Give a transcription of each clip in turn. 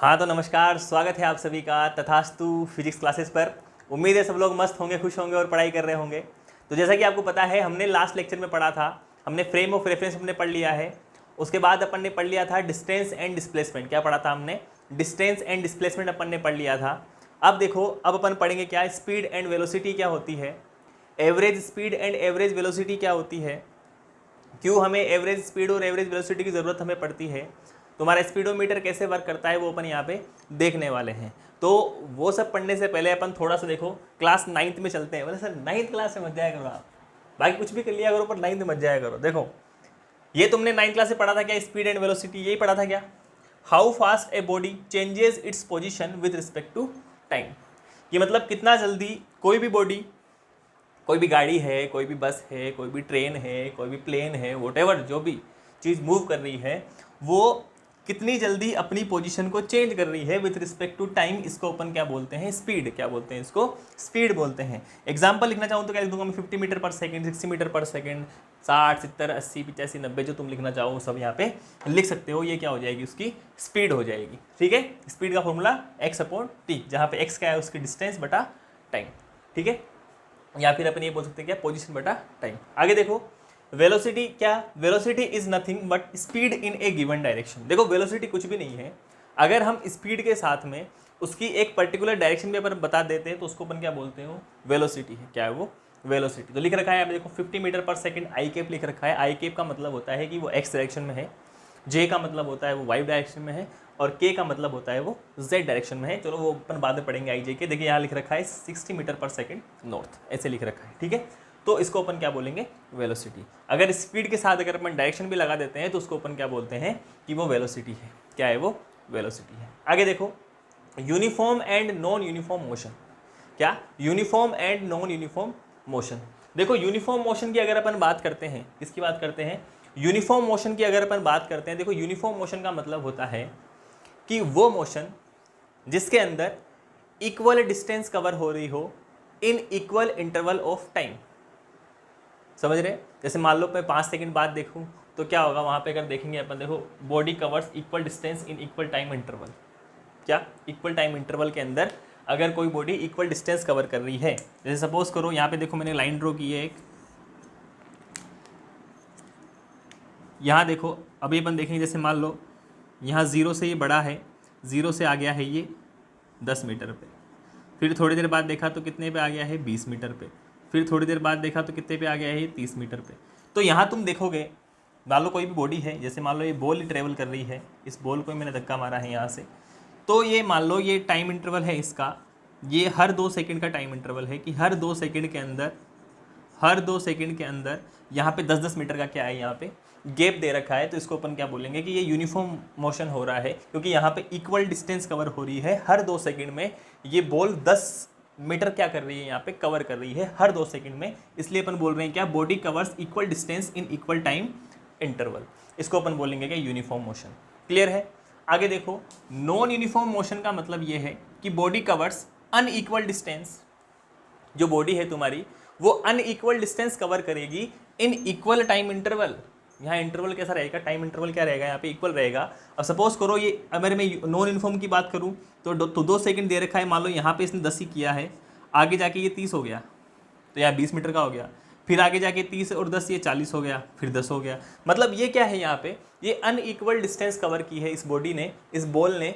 हाँ तो नमस्कार, स्वागत है आप सभी का तथास्तु फिजिक्स क्लासेस पर। उम्मीद है सब लोग मस्त होंगे, खुश होंगे और पढ़ाई कर रहे होंगे। तो जैसा कि आपको पता है, हमने लास्ट लेक्चर में पढ़ा था, हमने फ्रेम ऑफ रेफरेंस हमने पढ़ लिया है। उसके बाद अपन ने पढ़ लिया था डिस्टेंस एंड डिस्प्लेसमेंट। क्या पढ़ा था हमने? डिस्टेंस एंड डिस्प्लेसमेंट अपन ने पढ़ लिया था। अब देखो, अब अपन पढ़ेंगे क्या, स्पीड एंड वेलोसिटी क्या होती है, average speed and average velocity क्या होती है, क्यों हमें एवरेज स्पीड और एवरेज वेलोसिटी की ज़रूरत हमें पड़ती है, तुम्हारा स्पीडोमीटर कैसे वर्क करता है, वो अपन यहाँ पे देखने वाले हैं। तो वो सब पढ़ने से पहले अपन थोड़ा सा देखो क्लास 9th में चलते हैं। बोले सर 9th क्लास में मत जाया करो आप, बाकी कुछ भी कर लिया करो पर 9th में मत जाया करो। देखो ये तुमने 9th क्लास से पढ़ा था क्या, स्पीड एंड वेलोसिटी, यही पढ़ा था क्या? How fast a body changes its position with respect to time. ये मतलब कितना जल्दी कोई भी बॉडी, कोई भी गाड़ी है, कोई भी बस है, कोई भी ट्रेन है, कोई भी प्लेन है, वोटेवर जो भी चीज़ मूव कर रही है, वो कितनी जल्दी अपनी पोजीशन को चेंज कर रही है विथ रिस्पेक्ट टू टाइम, इसको अपन क्या बोलते हैं? स्पीड। क्या बोलते हैं इसको? स्पीड बोलते हैं। एग्जांपल लिखना चाहूँ तो क्या लिख दूंगा मैं? 50 मीटर पर सेकंड, 60 मीटर पर सेकंड, 60, 70, 80, 85, 90 जो तुम लिखना चाहो सब यहाँ पे लिख सकते हो। ये क्या हो जाएगी? उसकी स्पीड हो जाएगी। ठीक है, स्पीड का फॉर्मूला x/t, जहाँ पे x क्या है? उसकी डिस्टेंस बटा टाइम। ठीक है, या फिर अपन ये बोल सकते हैं क्या, पोजीशन बटा टाइम। आगे देखो, वेलोसिटी क्या? Velocity is nothing but speed in A given direction. देखो वेलोसिटी कुछ भी नहीं है, अगर हम स्पीड के साथ में उसकी एक पर्टिकुलर डायरेक्शन में अपन बता देते हैं तो उसको अपन क्या बोलते हो? वेलोसिटी है। क्या है वो? वेलोसिटी। तो लिख रखा है देखो 50 मीटर पर सेकंड, आई कैप लिख रखा है। आई कैप का मतलब होता है कि वो एक्स डायरेक्शन में है, जे का मतलब होता है वो वाई डायरेक्शन में है, और के का मतलब होता है वो जेड डायरेक्शन में है। चलो वो अपन बाद में पढ़ेंगे आई जे के। देखिए यहाँ लिख रखा है 60 मीटर पर सेकंड नॉर्थ, ऐसे लिख रखा है। ठीक है, तो इसको अपन क्या बोलेंगे? वेलोसिटी। अगर स्पीड के साथ अगर अपन डायरेक्शन भी लगा देते हैं तो उसको अपन क्या बोलते हैं कि वो वेलोसिटी है। क्या है वो? वेलोसिटी है। आगे देखो, uniform and non uniform motion. क्या? Uniform and non uniform motion. देखो यूनिफॉर्म मोशन की अगर अपन बात करते हैं, किसकी बात करते हैं? यूनिफॉर्म मोशन की अगर अपन बात करते हैं, देखो यूनिफॉर्म मोशन का मतलब होता है कि वो मोशन जिसके अंदर इक्वल डिस्टेंस कवर हो रही हो in equal interval of time. समझ रहे? जैसे मान लो मैं 5 सेकंड बाद देखूं तो क्या होगा वहां पे, अगर देखेंगे अपन, देखो body covers equal distance in equal time interval. क्या? इक्वल टाइम इंटरवल के अंदर अगर कोई बॉडी इक्वल डिस्टेंस कवर कर रही है, जैसे सपोज करो यहाँ पे देखो मैंने लाइन ड्रॉ की है एक, यहाँ देखो अभी अपन देखेंगे, जैसे मान लो यहाँ 0 से ये बड़ा है, 0 से आ गया है ये 10 मीटर पे, फिर थोड़ी देर बाद देखा तो कितने पे आ गया है? 20 मीटर पे, फिर थोड़ी देर बाद देखा तो कितने पे आ गया है? 30 मीटर पे। तो यहाँ तुम देखोगे, मान लो कोई भी बॉडी है, जैसे मान लो ये बॉल ट्रेवल कर रही है, इस बॉल को मैंने धक्का मारा है यहाँ से, तो ये मान लो ये टाइम इंटरवल है इसका, ये हर 2 सेकंड का टाइम इंटरवल है कि हर 2 सेकंड के अंदर, हर 2 सेकंड के अंदर यहाँ पे 10-10 मीटर का क्या है, यहाँ पे गैप दे रखा है। तो इसको अपन क्या बोलेंगे कि ये यूनिफॉर्म मोशन हो रहा है, क्योंकि यहाँ पे इक्वल डिस्टेंस कवर हो रही है हर 2 सेकंड में। ये बॉल 10 मीटर क्या कर रही है, यहाँ पे कवर कर रही है हर 2 सेकंड में, इसलिए अपन बोल रहे हैं क्या? Body covers equal distance in equal time interval. इसको अपन बोलेंगे क्या? Uniform motion. क्लियर है? आगे देखो, नॉन यूनिफॉर्म मोशन का मतलब ये है कि बॉडी कवर्स अनइक्वल डिस्टेंस, जो बॉडी है तुम्हारी वो अनइक्वल डिस्टेंस कवर करेगी इन इक्वल टाइम इंटरवल। यहाँ इंटरवल कैसा रहेगा? टाइम इंटरवल क्या रहेगा? यहाँ पे इक्वल रहेगा। अब सपोज करो ये, अगर मैं नॉन यूनिफॉर्म की बात करूँ तो 2 सेकंड दे रखा है, मान लो यहाँ पे इसने 10 ही किया है, आगे जाके ये 30 हो गया तो यहाँ 20 मीटर का हो गया, फिर आगे जाके 30 और 10 ये 40 हो गया, फिर 10 हो गया। मतलब ये क्या है, यहाँ पे ये अनइक्वल डिस्टेंस कवर की है इस बॉडी ने, इस बॉल ने,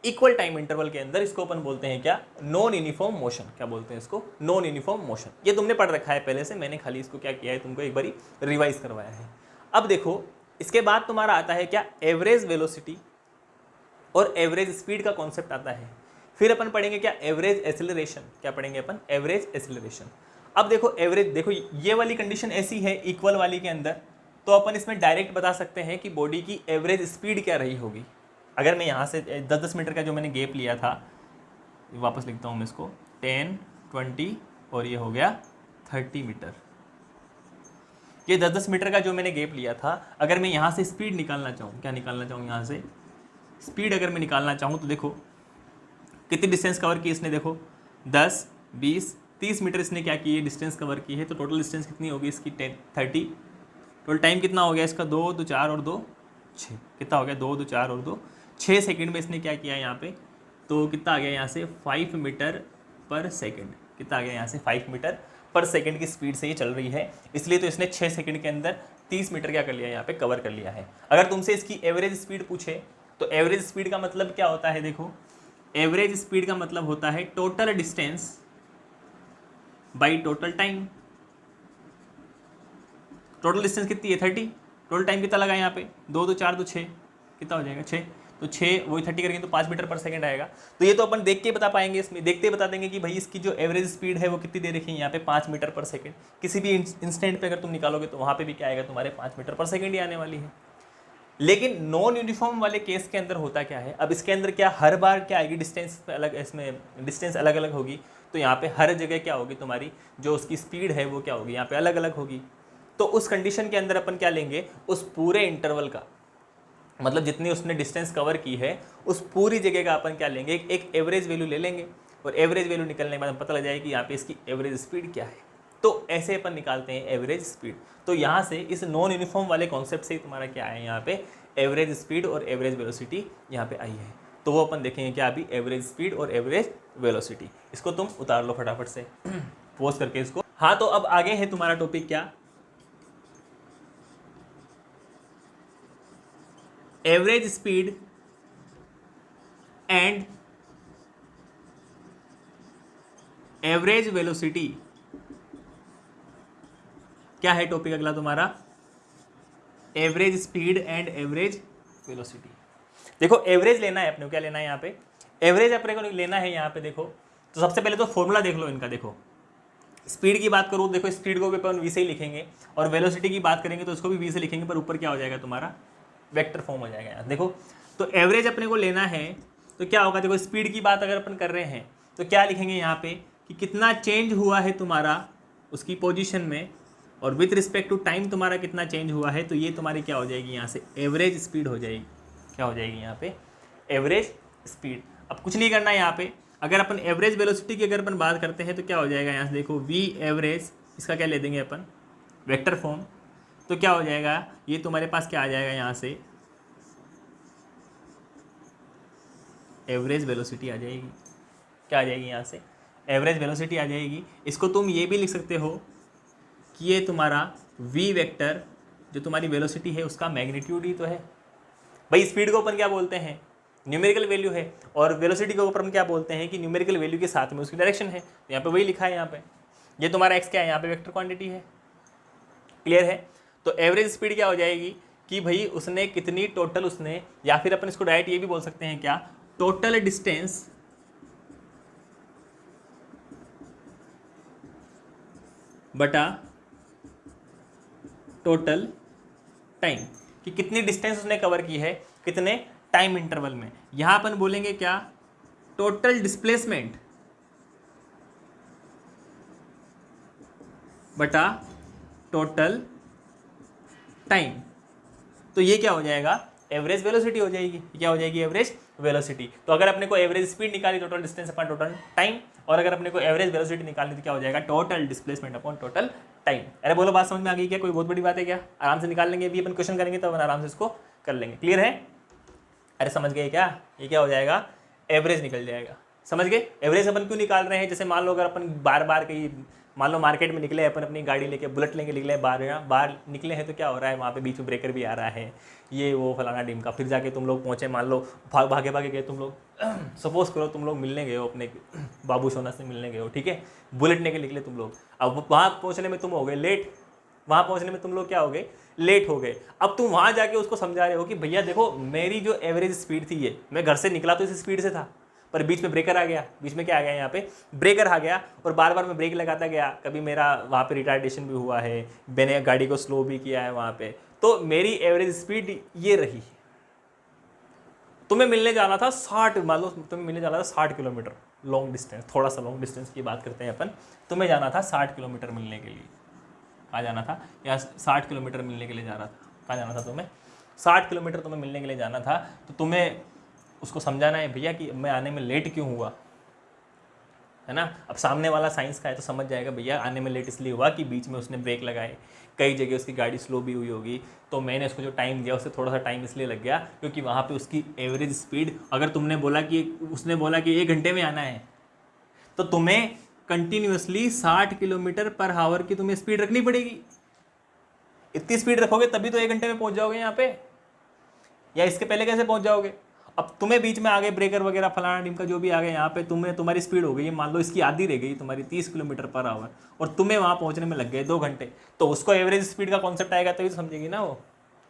इक्वल टाइम इंटरवल के अंदर। इसको अपन बोलते हैं क्या? Non uniform motion. क्या बोलते हैं इसको? Non uniform motion. ये तुमने पढ़ रखा है पहले से, मैंने खाली इसको क्या किया है, तुमको एक बारी रिवाइज करवाया है। अब देखो इसके बाद तुम्हारा आता है क्या? एवरेज वेलोसिटी और एवरेज स्पीड का कॉन्सेप्ट आता है। फिर अपन पढ़ेंगे क्या? Average acceleration. क्या पढ़ेंगे अपन? Average acceleration. अब देखो एवरेज, देखो ये वाली कंडीशन ऐसी है इक्वल वाली के अंदर, तो अपन इसमें डायरेक्ट बता सकते हैं कि बॉडी की एवरेज स्पीड क्या रही होगी। अगर मैं यहाँ से 10-10 मीटर का जो मैंने गैप लिया था, वापस लिखता हूँ मैं इसको, 10, 20 और ये हो गया 30 मीटर। ये 10-10 मीटर का जो मैंने गैप लिया था, अगर मैं यहाँ से स्पीड निकालना चाहूँ, क्या निकालना चाहूँ यहाँ से स्पीड अगर मैं निकालना चाहूँ, तो देखो कितनी डिस्टेंस कवर की इसने, देखो 10, 20, 30 मीटर इसने क्या की है? डिस्टेंस कवर की है। तो टोटल डिस्टेंस कितनी होगी इसकी? 30। टोटल टाइम कितना हो गया इसका? 2, 2, 4 और 2, 6। कितना हो गया? 2, 2, 4 और 2, 6 सेकंड में इसने क्या किया यहाँ पे, तो कितना आ गया यहाँ से 5 मीटर पर सेकंड, कितना आ गया यहाँ से 5 मीटर पर सेकंड की स्पीड से ये चल रही है, इसलिए तो इसने 6 सेकंड के अंदर 30 मीटर क्या कर लिया, यहाँ पे कवर कर लिया है। अगर तुमसे इसकी एवरेज स्पीड पूछे तो एवरेज स्पीड का मतलब क्या होता है, देखो एवरेज स्पीड का मतलब होता है total distance by total time. Total distance कितनी है 30, टोटल टाइम कितना लगा यहाँ पे 2 2 4 2 6, कितना हो जाएगा 6, तो 6 वही 30 करेंगे तो 5 मीटर पर सेकंड आएगा। तो ये तो अपन देख के बता पाएंगे, इसमें देखते बता देंगे कि भाई इसकी जो एवरेज स्पीड है वो कितनी दे रखी है यहाँ पे 5 मीटर पर सेकंड। किसी भी इंस्टेंट पे अगर तुम निकालोगे तो वहाँ पे भी क्या आएगा, तुम्हारे 5 मीटर पर सेकंड ही आने वाली है। लेकिन नॉन यूनिफॉर्म वाले केस के अंदर होता क्या है, अब इसके अंदर क्या हर बार क्या आएगी डिस्टेंस अलग, इसमें डिस्टेंस अलग अलग होगी, तो यहाँ पे हर जगह क्या होगी, तुम्हारी जो उसकी स्पीड है वो क्या होगी, यहाँ पे अलग अलग होगी। तो उस कंडीशन के अंदर अपन क्या लेंगे, उस पूरे इंटरवल का, मतलब जितनी उसने डिस्टेंस कवर की है उस पूरी जगह का अपन क्या लेंगे, एक एवरेज वैल्यू ले लेंगे, और एवरेज वैल्यू निकलने के बाद पता लग जाएगा कि यहाँ पे इसकी एवरेज स्पीड क्या है। तो ऐसे अपन निकालते हैं एवरेज स्पीड। तो यहाँ से इस नॉन यूनिफॉर्म वाले कॉन्सेप्ट से तुम्हारा क्या है, यहाँ पे एवरेज स्पीड और एवरेज वेलोसिटी यहाँ पे आई है। तो वो अपन देखेंगे क्या अभी, एवरेज स्पीड और एवरेज वेलोसिटी। इसको तुम उतार लो फटाफट से पोस्ट करके इसको। हाँ, तो अब आगे है तुम्हारा टॉपिक क्या, average speed and average velocity. क्या है टॉपिक अगला तुम्हारा, average speed and average velocity. देखो एवरेज लेना है अपने को, क्या लेना है यहाँ पे, एवरेज अपने को लेना है यहाँ पे। देखो तो सबसे पहले तो फॉर्मूला देख लो इनका। देखो स्पीड की बात करूँ, देखो स्पीड को भी अपन वी से ही लिखेंगे, और वेलोसिटी की बात करेंगे तो उसको भी वी से लिखेंगे, पर ऊपर क्या हो जाएगा तुम्हारा वेक्टर फॉर्म हो जाएगा यहाँ। देखो तो एवरेज अपने को लेना है तो क्या होगा, देखो स्पीड की बात अगर अपन कर रहे हैं तो क्या लिखेंगे यहाँ पे कि कितना चेंज हुआ है तुम्हारा उसकी पोजीशन में, और विथ रिस्पेक्ट टू टाइम तुम्हारा कितना चेंज हुआ है, तो ये तुम्हारी क्या हो जाएगी यहाँ से एवरेज स्पीड हो जाएगी। क्या हो जाएगी यहाँ पे, एवरेज स्पीड। अब कुछ नहीं करना है यहाँ पे, अगर अपन एवरेज वेलोसिटी की अगर अपन बात करते हैं तो क्या हो जाएगा यहाँ से, देखो वी एवरेज, इसका क्या ले देंगे अपन वेक्टर फॉर्म, तो क्या हो जाएगा, ये तुम्हारे पास क्या आ जाएगा यहाँ से एवरेज वेलोसिटी आ जाएगी। क्या आ जाएगी यहाँ से, एवरेज वेलोसिटी आ जाएगी। इसको तुम ये भी लिख सकते हो कि ये तुम्हारा v वेक्टर जो तुम्हारी वेलोसिटी है उसका मैग्नीट्यूड ही तो है। भाई स्पीड को अपन क्या बोलते हैं, न्यूमेरिकल वैल्यू है, और वेलोसिटी को अपन क्या बोलते हैं कि न्यूमेरिकल वैल्यू के साथ में उसकी डायरेक्शन है। तो यहाँ पे वही लिखा है, यहाँ पे ये तुम्हारा x क्या है, यहाँ पे वेक्टर क्वांटिटी है। क्लियर है। तो एवरेज स्पीड क्या हो जाएगी कि भाई उसने कितनी टोटल उसने, या फिर अपन इसको डायरेक्ट ये भी बोल सकते हैं क्या, टोटल डिस्टेंस बटा टोटल टाइम, कि कितनी डिस्टेंस उसने कवर की है कितने टाइम इंटरवल में। यहां अपन बोलेंगे क्या, टोटल डिस्प्लेसमेंट बटा टोटल टाइम। तो ये क्या हो जाएगा, एवरेज वेलोसिटी हो जाएगी। क्या हो जाएगी, एवरेज वेलोसिटी। तो अगर अपने को एवरेज स्पीड निकाली total distance upon total time, और अगर अपने को एवरेज वेलोसिटी निकालनी तो क्या हो जाएगा, total displacement upon total time. अरे बोलो बात समझ में आ गई क्या, कोई बहुत बड़ी बात है क्या, आराम से निकाल लेंगे, अभी अपन क्वेश्चन करेंगे तब आराम से इसको कर लेंगे। क्लियर है, अरे समझ गए क्या, ये क्या हो जाएगा, एवरेज निकल जाएगा। समझ गए, एवरेज अपन क्यों निकाल रहे हैं, जैसे मान लो अगर अपन बार बार कहीं, मान लो मार्केट में निकले अपन अपनी गाड़ी लेके, बुलेट लेके निकले, बाहर निकले हैं, तो क्या हो रहा है वहाँ पे बीच में ब्रेकर भी आ रहा है, ये वो फलाना डिम का, फिर जाके तुम लोग पहुँचे, मान लो भागे भागे गए तुम लोग, सपोज करो तुम लोग मिलने गए हो अपने बाबू सोना से मिलने गए हो, ठीक है, बुलेट लेके निकले तुम लोग। अब वहाँ पहुँचने में तुम हो गए लेट, वहाँ पहुँचने में तुम लोग क्या हो गए, लेट हो गए। अब तुम वहाँ जाके उसको समझा रहे हो कि भैया देखो मेरी जो एवरेज स्पीड थी, ये मैं घर से निकला तो इस स्पीड से था, पर बीच में ब्रेकर आ गया, बीच में क्या आ गया, यहाँ पे ब्रेकर आ गया, और बार बार मैं ब्रेक लगाता गया, कभी मेरा वहाँ पे रिटार्डेशन भी हुआ है, मैंने गाड़ी को स्लो भी किया है वहाँ पे, तो मेरी एवरेज स्पीड ये रही है। तुम्हें मिलने जाना था 60, मान लो तुम्हें मिलने जाना था 60 किलोमीटर लॉन्ग डिस्टेंस, थोड़ा सा लॉन्ग डिस्टेंस की बात करते हैं अपन, तुम्हें जाना था 60 किलोमीटर मिलने के लिए, कहाँ जाना था, या 60 किलोमीटर मिलने के लिए जा रहा था, कहाँ जाना था तुम्हें, 60 किलोमीटर तुम्हें मिलने के लिए जाना था, तो तुम्हें उसको समझाना है भैया कि मैं आने में लेट क्यों हुआ, है ना। अब सामने वाला साइंस का है तो समझ जाएगा भैया आने में लेट इसलिए हुआ कि बीच में उसने ब्रेक लगाए, कई जगह उसकी गाड़ी स्लो भी हुई होगी, तो मैंने उसको जो टाइम दिया उससे थोड़ा सा टाइम इसलिए लग गया क्योंकि वहाँ पे उसकी एवरेज स्पीड, अगर तुमने बोला कि उसने बोला कि 1 घंटे में आना है तो तुम्हें कंटिन्यूसली 60 किलोमीटर पर आवर की तुम्हें स्पीड रखनी पड़ेगी। इतनी स्पीड रखोगे तभी तो 1 घंटे में पहुंच जाओगे यहाँ पे, या इसके पहले कैसे पहुंच जाओगे। अब तुम्हें बीच में आगे ब्रेकर वगैरह फलाना टीम जो भी आ गए यहाँ पे, तुम्हें तुम्हारी स्पीड हो गई मान लो इसकी आधी रह गई तुम्हारी 30 किलोमीटर पर आवर, और तुम्हें वहाँ पहुँचने में लग गए 2 घंटे, तो उसको एवरेज स्पीड का कॉन्सेप्ट आएगा तभी तो समझेगी ना वो,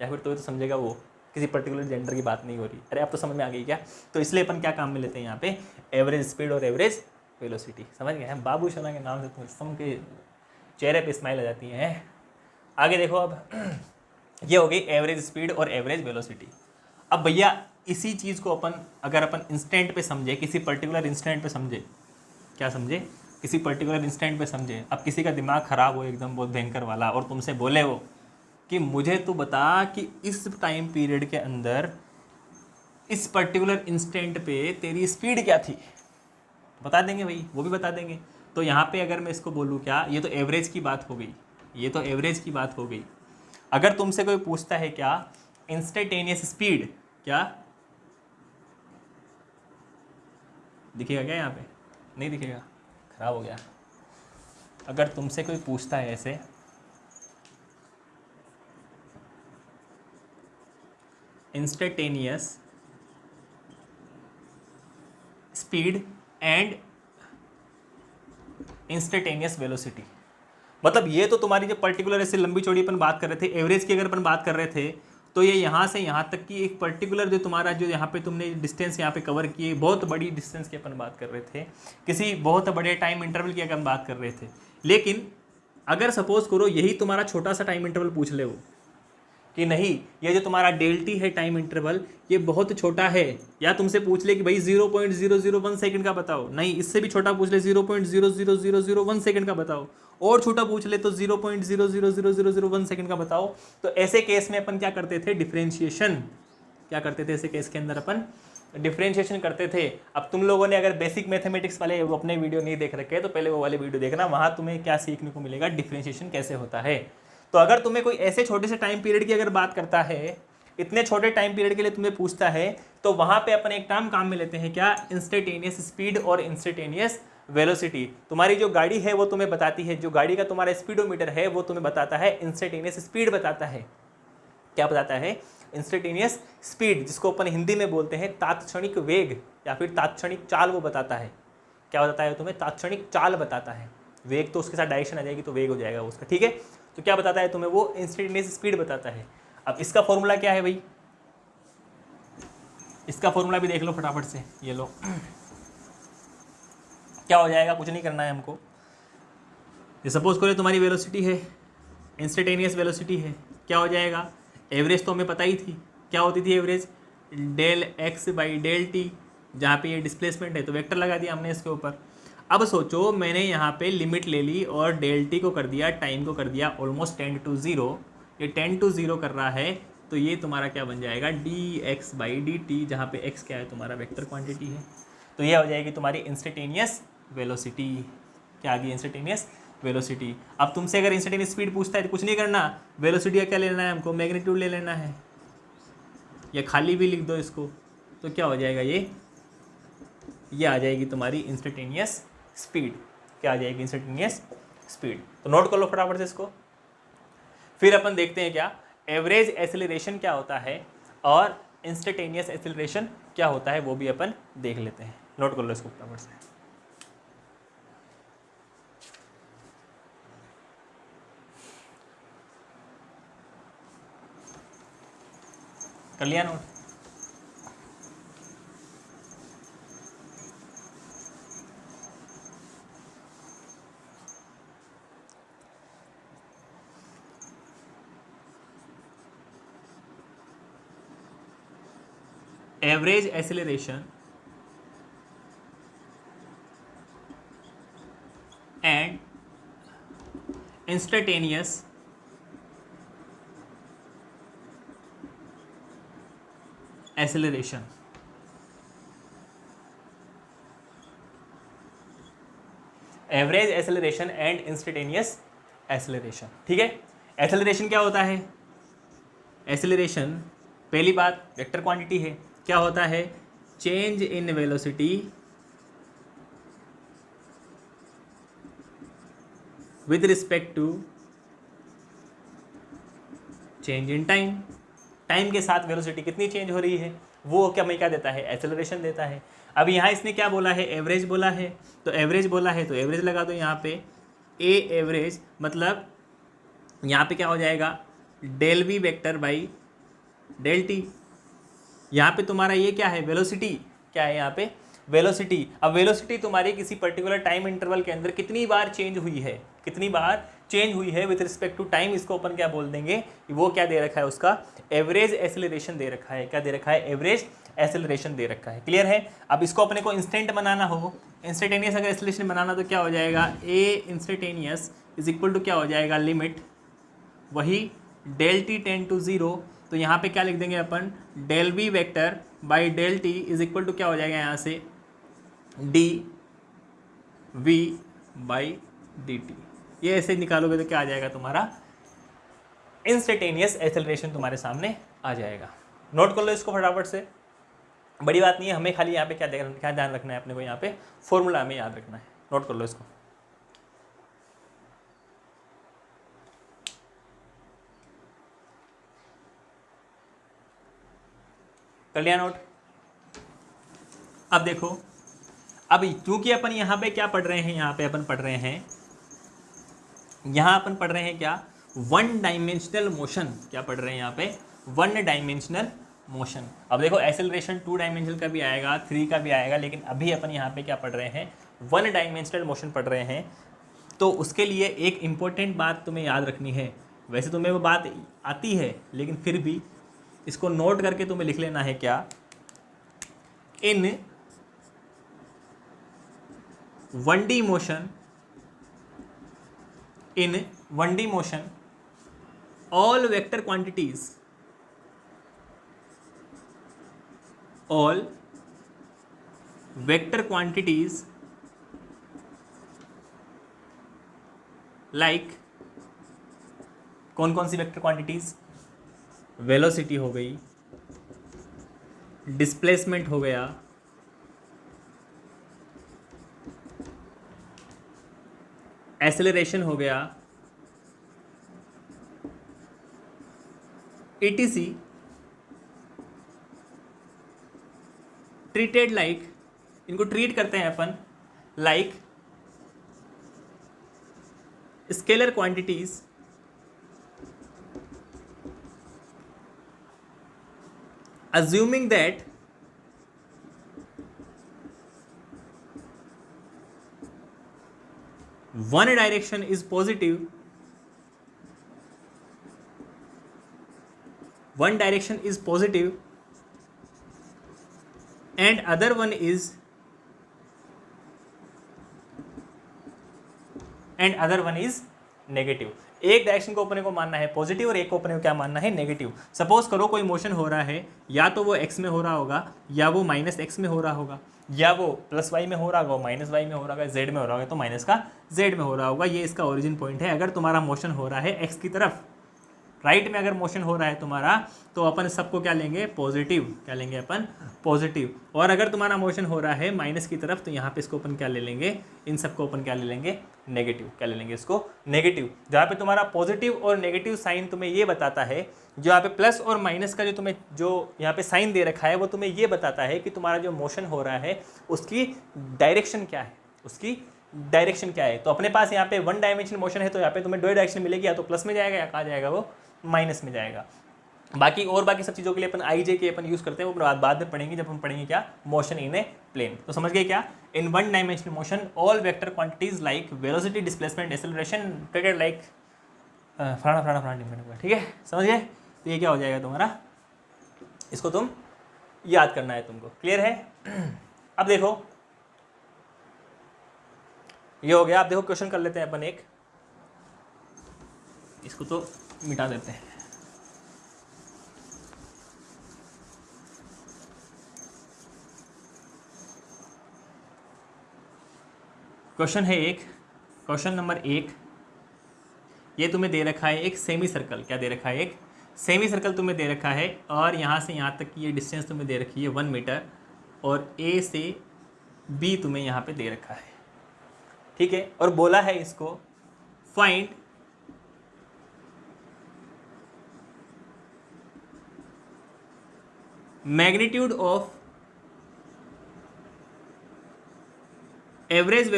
या फिर तो समझेगा वो। किसी पर्टिकुलर जेंडर की बात नहीं हो रही। अरे अब तो समझ में आ गई क्या। तो इसलिए अपन क्या काम में लेते हैं यहाँ पे, एवरेज स्पीड और एवरेज वेलोसिटी। समझ गए हैं, बाबू शोना के नाम से तो सबके चेहरे पे स्माइल आ जाती है। आगे देखो, अब ये हो गई एवरेज स्पीड और एवरेज वेलोसिटी। अब भैया इसी चीज़ को अगर अपन इंस्टेंट पे समझे, किसी पर्टिकुलर इंस्टेंट पे समझे, क्या समझे, किसी पर्टिकुलर इंस्टेंट पे समझे। अब किसी का दिमाग ख़राब हो एकदम बहुत भयंकर वाला, और तुमसे बोले वो कि मुझे तो बता कि इस टाइम पीरियड के अंदर इस पर्टिकुलर इंस्टेंट पे तेरी स्पीड क्या थी, बता देंगे भाई, वो भी बता देंगे। तो यहाँ पे अगर मैं इसको बोलूँ क्या, ये तो एवरेज की बात हो गई, ये तो एवरेज की बात हो गई। अगर तुमसे कोई पूछता है क्या इंस्टेंटेनियस स्पीड, क्या दिखेगा क्या यहाँ पे, नहीं दिखेगा, खराब हो गया। अगर तुमसे कोई पूछता है ऐसे instantaneous speed and instantaneous velocity, मतलब ये तो तुम्हारी जो पर्टिकुलर ऐसे लंबी चौड़ी अपन बात कर रहे थे, एवरेज की अगर अपन बात कर रहे थे, तो ये यहाँ से यहाँ तक की एक पर्टिकुलर जो तुम्हारा जो यहाँ पे तुमने डिस्टेंस यहाँ पे कवर किए, बहुत बड़ी डिस्टेंस की अपन बात कर रहे थे, किसी बहुत बड़े टाइम इंटरवल की अगर हम बात कर रहे थे। लेकिन अगर सपोज करो यही तुम्हारा छोटा सा टाइम इंटरवल पूछ ले वो कि नहीं ये जो तुम्हारा डेल्टी है टाइम इंटरवल ये बहुत छोटा है, या तुमसे पूछ ले कि भाई 0.001 सेकंड का बताओ, नहीं इससे भी छोटा पूछ ले 0.00001 सेकंड का बताओ, और छोटा पूछ ले तो 0.00001 सेकंड का बताओ। तो ऐसे केस में अपन क्या करते थे, डिफ्रेंशिएशन, क्या करते थे ऐसे केस के अंदर अपन डिफ्रेंशिएशन करते थे। अब तुम लोगों ने अगर बेसिक मैथमेटिक्स वाले वो अपने वीडियो नहीं देख रखे तो पहले वो वाले वीडियो देखना, वहाँ तुम्हें क्या सीखने को मिलेगा, डिफ्रेंशिएशन कैसे होता है। तो अगर तुम्हें कोई ऐसे छोटे से टाइम पीरियड की अगर बात करता है, इतने छोटे टाइम पीरियड के लिए तुम्हें पूछता है, तो वहाँ पे अपन एक टर्म काम में लेते हैं क्या, इंस्टेंटेनियस स्पीड और इंस्टेंटेनियस वेलोसिटी। तुम्हारी जो गाड़ी है वो तुम्हें बताती है, जो गाड़ी का तुम्हारा स्पीडोमीटर है वो तुम्हें बताता है इंस्टेंटेनियस स्पीड बताता है। क्या बताता है, इंस्टेंटेनियस स्पीड, जिसको अपन हिंदी में बोलते हैं तात्क्षणिक वेग या फिर तात्क्षणिक चाल, वो बताता है। क्या बताता है तुम्हें, तात्क्षणिक चाल बताता है। वेग तो उसके साथ डायरेक्शन आ जाएगी तो वेग हो जाएगा उसका, ठीक है। तो क्या बताता है तुम्हें, वो इंस्टेंटेनियस स्पीड बताता है। अब इसका फॉर्मूला क्या है भाई, इसका फॉर्मूला भी देख लो फटाफट से, ये लो क्या हो जाएगा, कुछ नहीं करना है हमको। ये सपोज करो तुम्हारी वेलोसिटी है, इंस्टेंटेनियस वेलोसिटी है, क्या हो जाएगा, एवरेज तो हमें पता ही थी, क्या होती थी average, del x by del t, जहाँ पे ये डिस्प्लेसमेंट है तो वेक्टर लगा दिया हमने इसके ऊपर। अब सोचो मैंने यहाँ पे लिमिट ले ली और डेल टी को कर दिया, टाइम को कर दिया ऑलमोस्ट 10 to 0, ये 10 to 0 कर रहा है, तो ये तुम्हारा क्या बन जाएगा, D x by d T, जहाँ पे एक्स क्या है तुम्हारा वेक्टर क्वांटिटी है। तो ये हो जाएगी तुम्हारी इंस्टेंटेनियस वेलोसिटी। क्या आ गई, इंस्टेंटेनियस वेलोसिटी। अब तुमसे अगर इंस्टेंटेनियस स्पीड पूछता है तो कुछ नहीं करना, वेलोसिटी का क्या लेना है हमको, मैग्नीट्यूड ले लेना है, या खाली भी लिख दो इसको, तो क्या हो जाएगा, ये आ जाएगी तुम्हारी इंस्टेंटेनियस स्पीड। क्या आ जाएगी, इंस्टेंटेनियस स्पीड। तो नोट कर लो फटाफट से इसको। फिर अपन देखते हैं क्या एवरेज एक्सेलरेशन क्या होता है और इंस्टेंटेनियस एक्सेलरेशन क्या होता है, वो भी अपन देख लेते हैं। नोट कर लो इसको फटाफट से। कर लिया note, average acceleration and instantaneous acceleration. Average acceleration and instantaneous acceleration. ठीक है, एसेलरेशन क्या होता है? एसेलरेशन पहली बात वेक्टर क्वांटिटी है। क्या होता है? Change in velocity with respect to change in time. Time के साथ वेलोसिटी कितनी चेंज हो रही है वो क्या हमें क्या देता है? एसेलरेशन देता है। अब यहाँ इसने क्या बोला है? एवरेज बोला है, तो एवरेज बोला है तो एवरेज लगा दो यहाँ पे। ए एवरेज मतलब यहाँ पे क्या हो जाएगा? Del v vector by del t. यहाँ पे तुम्हारा ये क्या है? वेलोसिटी क्या है यहाँ पे? वेलोसिटी। अब वेलोसिटी तुम्हारी किसी पर्टिकुलर टाइम इंटरवल के अंदर कितनी बार चेंज हुई है, कितनी बार चेंज हुई है विद रिस्पेक्ट टू टाइम, इसको अपन क्या बोल देंगे? वो क्या दे रखा है? उसका एवरेज एसेलरेशन दे रखा है। क्या दे रखा है? एवरेज एसेलरेशन दे रखा है। क्लियर है? अब इसको अपने को इंस्टेंट बनाना हो, इंस्टेंटेनियस अगर एसेलरेशन बनाना तो क्या हो जाएगा? A instantaneous is equal to क्या हो जाएगा? लिमिट वही del t tend to zero. तो यहाँ पे क्या लिख देंगे अपन? Del v vector by del t is equal to क्या हो जाएगा यहाँ से? D v by d t. ये ऐसे निकालोगे तो क्या आ जाएगा तुम्हारा? इंस्टेंटेनियस एसेलरेशन तुम्हारे सामने आ जाएगा। नोट कर लो इसको फटाफट से, बड़ी बात नहीं है। हमें खाली यहाँ पे क्या ध्यान रखना है अपने को? यहाँ पे फॉर्मूला हमें याद रखना है। नोट कर लो इसको। कर लिया नोट? अब देखो, अब क्योंकि अपन यहाँ पे क्या पढ़ रहे हैं? यहाँ पे अपन पढ़ रहे हैं, यहाँ अपन पढ़ रहे हैं क्या? One dimensional motion. क्या पढ़ रहे हैं यहाँ पे? One dimensional motion. अब देखो एसेलरेशन 2 डायमेंशनल का भी आएगा, 3 का भी आएगा, लेकिन अभी अपन यहाँ पे क्या पढ़ रहे हैं? 1 डायमेंशनल मोशन पढ़ रहे हैं। तो उसके लिए एक इम्पोर्टेंट बात तुम्हें याद रखनी है। वैसे तुम्हें वो बात आती है, लेकिन फिर भी इसको नोट करके तुम्हें लिख लेना है। क्या? इन 1D motion, in 1D motion all vector quantities like कौन कौन सी वेक्टर क्वांटिटीज? वेलोसिटी हो गई, डिस्प्लेसमेंट हो गया, एसेलरेशन हो गया, etc ट्रीटेड लाइक, इनको ट्रीट करते हैं अपन like scalar quantities assuming that one direction is positive, one direction is positive and other one is negative. एक डायरेक्शन को अपने को मानना है पॉजिटिव और एक को अपने को क्या मानना है? नेगेटिव। सपोज करो कोई मोशन हो रहा है, या तो वो x में हो रहा होगा, या वो -x में हो रहा होगा, या वो +y में हो रहा होगा, -y में हो रहा होगा, z में हो रहा होगा, तो माइनस का z में हो रहा होगा। ये इसका ओरिजिन पॉइंट है। अगर तुम्हारा मोशन हो रहा है x की तरफ, राइट में अगर मोशन हो रहा है तुम्हारा, तो अपन सबको क्या लेंगे? पॉजिटिव। क्या लेंगे अपन? पॉजिटिव। और अगर तुम्हारा मोशन हो रहा है माइनस की तरफ, तो यहाँ पे इसको अपन क्या ले लेंगे? इन सबको अपन क्या ले लेंगे? नेगेटिव। क्या ले लेंगे? इसको नेगेटिव। जहाँ पे तुम्हारा पॉजिटिव और नेगेटिव साइन तुम्हें ये बताता है, जो यहाँ पे प्लस और माइनस का जो तुम्हें जो यहाँ पे साइन दे रखा है, वो तुम्हें ये बताता है कि तुम्हारा जो मोशन हो रहा है उसकी डायरेक्शन क्या है, उसकी डायरेक्शन क्या है। तो अपने पास यहाँ पे 1 डायमेंशनल मोशन है, तो यहाँ पे तुम्हें 2 डायरेक्शन मिलेगी, या तो प्लस में जाएगा या कहाँ जाएगा? वो माइनस में जाएगा। बाकी सब चीज़ों के लिए अपन आई जे के अपन यूज़ करते हैं, वो बाद में पढ़ेंगे जब हम पढ़ेंगे क्या? Motion in a plane. तो समझ गए क्या? In 1 dimensional motion all vector quantities like velocity, displacement, acceleration treated like फलाना। ठीक है, समझ गए? तो ये क्या हो जाएगा तुम्हारा? इसको तुम याद करना है तुमको। क्लियर है? अब देखो, ये हो गया। अब देखो क्वेश्चन कर लेते हैं अपन एक, इसको तो मिटा देते हैं। क्वेश्चन है एक, क्वेश्चन नंबर 1, ये तुम्हें दे रखा है एक सेमी सर्कल। क्या दे रखा है? एक सेमी सर्कल तुम्हें दे रखा है और यहाँ से यहाँ तक की ये डिस्टेंस तुम्हें दे रखी है 1 मीटर और ए से बी तुम्हें यहाँ पे दे रखा है, ठीक है। और बोला है इसको find magnitude of average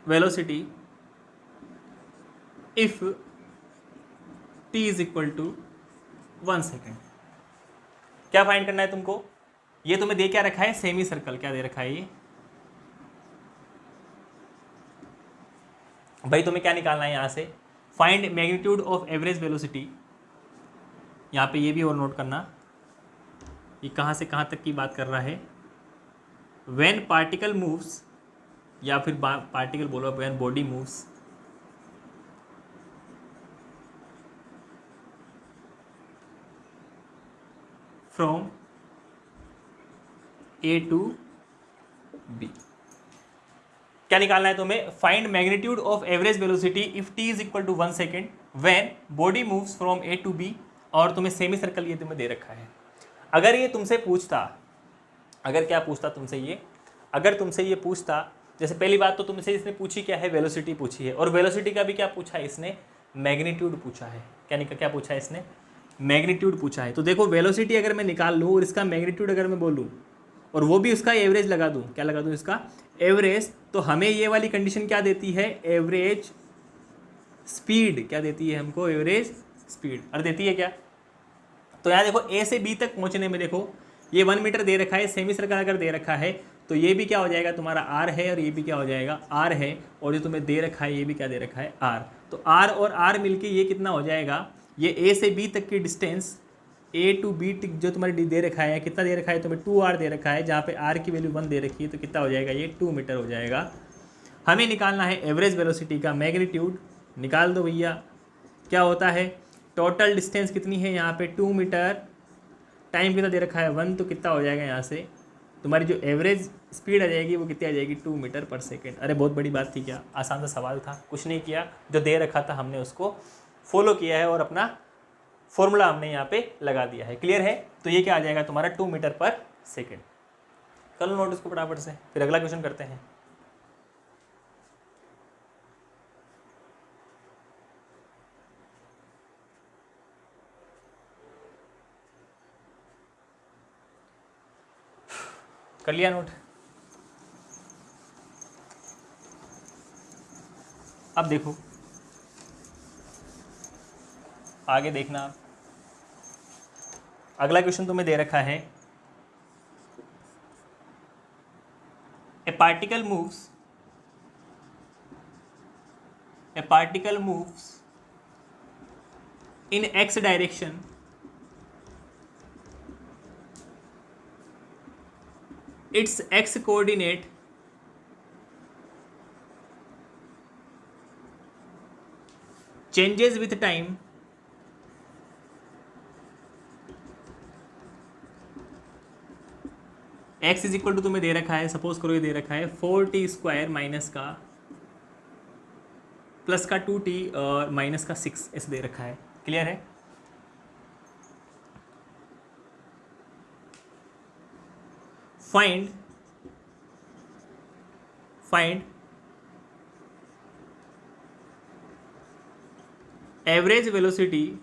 velocity if t is equal to 1 second. क्या फाइंड करना है तुमको? ये तुम्हें दे क्या रखा है? Semi circle. क्या दे रखा है ये? भाई तुम्हें क्या निकालना है यहाँ से? Find magnitude of average velocity. यहाँ पे ये भी और नोट करना, ये कहाँ से कहाँ तक की बात कर रहा है। व्हेन पार्टिकल मूव्स, या फिर पार्टिकल बोलो, when body moves from A to B. क्या निकालना है तुम्हें? Find magnitude of average velocity if t is equal to 1 second when body moves from A to B. और तुम्हें सेमी सर्कल ये तुम्हें दे रखा है। अगर ये तुमसे पूछता, अगर क्या पूछता तुमसे ये, अगर तुमसे ये पूछता, जैसे पहली बात तो तुमसे इसने पूछी क्या है? वेलोसिटी पूछी है। और वेलोसिटी का भी क्या पूछा है इसने? मैग्नीट्यूड पूछा है। क्या पूछा है इसने? मैग्नीट्यूड पूछा है। तो देखो वेलोसिटी अगर मैं निकाल लूँ और इसका मैग्नीट्यूड अगर मैं बोलूँ और वो भी उसका एवरेज लगा दूँ, क्या लगा दूँ? इसका एवरेज। तो हमें ये वाली कंडीशन क्या देती है? Average speed. क्या देती है हमको? Average speed. और देती है क्या? तो यहाँ देखो ए से बी तक पहुँचने में देखो ये 1 मीटर दे रखा है, सेमी सर्कल अगर दे रखा है तो ये भी क्या हो जाएगा तुम्हारा आर है और ये भी क्या हो जाएगा? आर है। और जो तुम्हें दे रखा है ये भी क्या दे रखा है? आर। तो आर और आर मिलके ये कितना हो जाएगा? ये ए से बी तक की डिस्टेंस, ए टू बी जो तुम्हारे दे रखा है, कितना दे रखा है तुम्हें? 2r दे रखा है, जहाँ पे r की वैल्यू 1 दे रखी है। तो कितना हो जाएगा? ये 2 मीटर हो जाएगा। हमें निकालना है एवरेज वेलोसिटी का मैग्नीट्यूड। निकाल दो भैया। क्या होता है? टोटल डिस्टेंस कितनी है यहाँ पे? 2 मीटर। टाइम कितना दे रखा है? 1। तो कितना हो जाएगा यहाँ से तुम्हारी जो एवरेज स्पीड आ जाएगी वो कितनी आ जाएगी? 2 मीटर पर सेकेंड। अरे बहुत बड़ी बात थी क्या? आसान सा सवाल था, कुछ नहीं किया, जो दे रखा था हमने उसको फॉलो किया है और अपना फॉर्मूला हमने यहाँ पे लगा दिया है। क्लियर है? तो ये क्या आ जाएगा तुम्हारा? 2 मीटर पर सेकेंड। कर लो नोट इसको फटाफट से, फिर अगला क्वेश्चन करते हैं। कर लिया नोट? अब देखो आगे देखना। अगला क्वेश्चन तुम्हें दे रखा है a particle moves in x direction its x coordinate changes with time x is equal to तुम्हें दे रखा है, सपोज करो ये दे रखा है 4t स्क्वायर माइनस का प्लस का 2t और माइनस का 6 ऐसे दे रखा है। क्लियर है? Find average velocity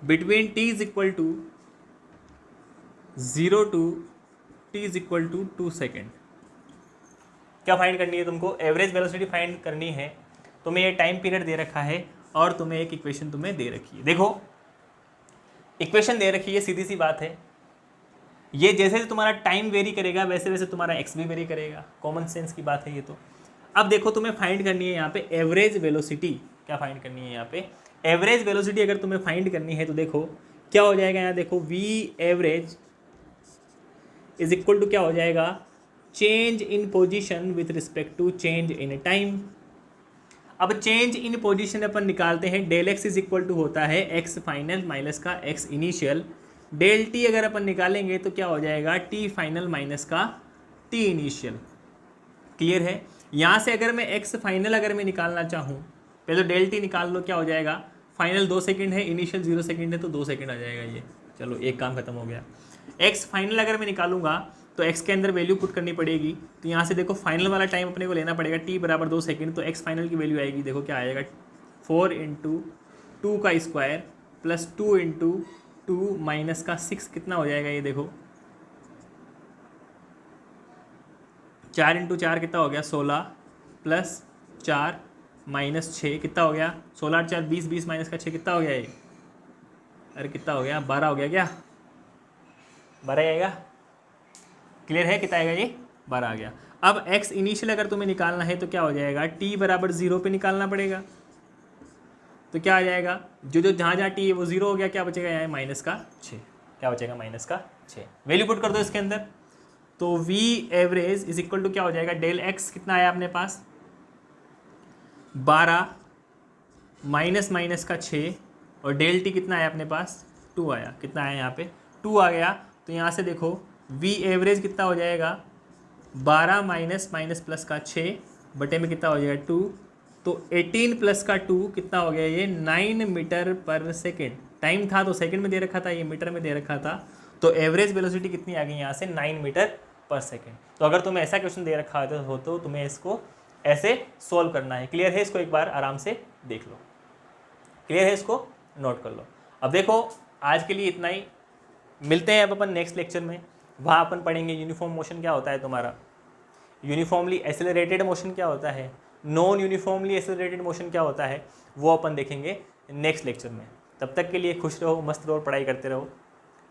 between t is equal to 0 to t is equal to 2 second. क्या फाइंड करनी है तुमको? एवरेज वेलोसिटी फाइंड करनी है। तुम्हें ये टाइम पीरियड दे रखा है और तुम्हें एक इक्वेशन तुम्हें दे रखी है। देखो इक्वेशन दे रखी है, सीधी सी बात है। ये जैसे जैसे तुम्हारा टाइम वेरी करेगा वैसे वैसे तुम्हारा एक्स भी वेरी करेगा। कॉमन सेंस की बात है ये तो। अब देखो तुम्हें फाइंड करनी है यहाँ पे एवरेज वेलोसिटी। क्या फाइंड करनी है यहाँ पे? एवरेज वेलोसिटी अगर तुम्हें फाइंड करनी है तो देखो क्या हो जाएगा यहाँ, देखो v average is equal to क्या हो जाएगा? Change in position with respect to change in time. अब चेंज इन पोजीशन अपन निकालते हैं। Del x is equal to होता है एक्स फाइनल माइनस का एक्स इनिशियल। डेल टी अगर अपन निकालेंगे तो क्या हो जाएगा, टी फाइनल माइनस का टी इनिशियल। क्लियर है। यहाँ से अगर मैं एक्स फाइनल अगर मैं निकालना चाहूँ, पहले तो डेल टी निकाल लो, क्या हो जाएगा, फाइनल 2 सेकंड है, इनिशियल 0 सेकंड है, तो 2 सेकंड आ जाएगा ये। चलो एक काम खत्म हो गया। एक्स फाइनल अगर मैं निकालूंगा तो एक्स के अंदर वैल्यू पुट करनी पड़ेगी। तो यहाँ से देखो फाइनल वाला टाइम अपने को लेना पड़ेगा, टी बराबर 2 सेकंड। तो एक्स फाइनल की वैल्यू आएगी, देखो क्या आएगा, 4 × 2 का स्क्वायर प्लस 2 × 2 माइनस का 6 कितना हो जाएगा ये देखो, 4 × 4 कितना हो गया 16 प्लस 4 माइनस 6 कितना हो गया, 16 × 4 20, 20 माइनस का 6 कितना हो गया ये, अरे कितना हो गया, 12 हो गया क्या, 12 आएगा। क्लियर है, कितना आएगा ये, 12 आ गया। अब x इनिशियल अगर तुम्हें निकालना है तो क्या हो जाएगा, t बराबर 0 पे निकालना पड़ेगा। तो क्या आ जाएगा, जो जहाँ जहाँ t है वो 0 हो गया, क्या बचेगा यहाँ माइनस का 6, क्या बचेगा माइनस का 6। वैल्यू पुट कर दो इसके अंदर। तो v average is equal to क्या हो जाएगा, डेल x कितना आया अपने पास 12 माइनस माइनस का 6 और डेल t कितना आया अपने पास 2 आया, कितना आया यहाँ पे 2 आ गया। तो यहाँ से देखो v एवरेज कितना हो जाएगा 12 माइनस माइनस प्लस का 6 बटे में कितना हो जाएगा 2, तो 18 प्लस का 2 कितना हो गया ये 9 मीटर पर सेकेंड। टाइम था तो सेकेंड में दे रखा था, ये मीटर में दे रखा था। तो एवरेज वेलोसिटी कितनी आ गई यहाँ से 9 मीटर पर सेकेंड। तो अगर तुम्हें ऐसा क्वेश्चन दे रखा हो तो तुम्हें इसको ऐसे सॉल्व करना है। क्लियर है, इसको एक बार आराम से देख लो। क्लियर है, इसको नोट कर लो। अब देखो आज के लिए इतना ही, मिलते हैं अब अपन नेक्स्ट लेक्चर में। वहाँ अपन पढ़ेंगे यूनिफॉर्म मोशन क्या होता है तुम्हारा, यूनिफॉर्मली एसेलरेटेड मोशन क्या होता है, नॉन यूनिफॉर्मली एसेलरेटेड मोशन क्या होता है, वो अपन देखेंगे नेक्स्ट लेक्चर में। तब तक के लिए खुश रहो, मस्त रहो, पढ़ाई करते रहो।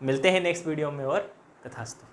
मिलते हैं नेक्स्ट वीडियो में और तथास्तु।